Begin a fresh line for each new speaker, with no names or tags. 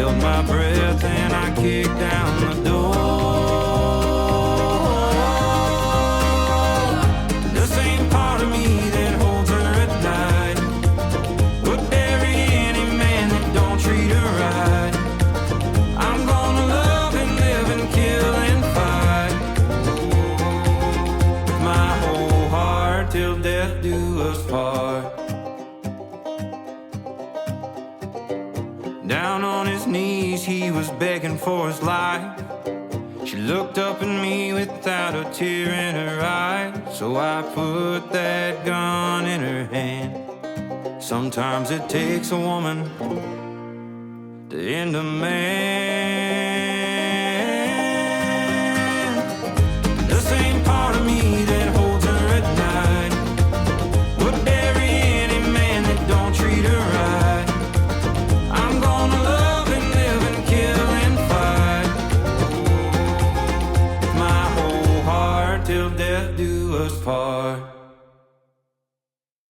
held my breath and I kicked down the door. The same part of me that holds her at night would bury any man that don't treat her right. I'm gonna love and live and kill and fight with my whole heart till death do us part. Down on his knees, he was begging for his life. She looked up at me without a tear in her eye. So I put that gun in her hand. Sometimes it takes a woman to end a man. The same part of me that holds her at night would bury any man that don't treat her right. I'm gonna love and live and kill and fight with my whole heart till death do us part.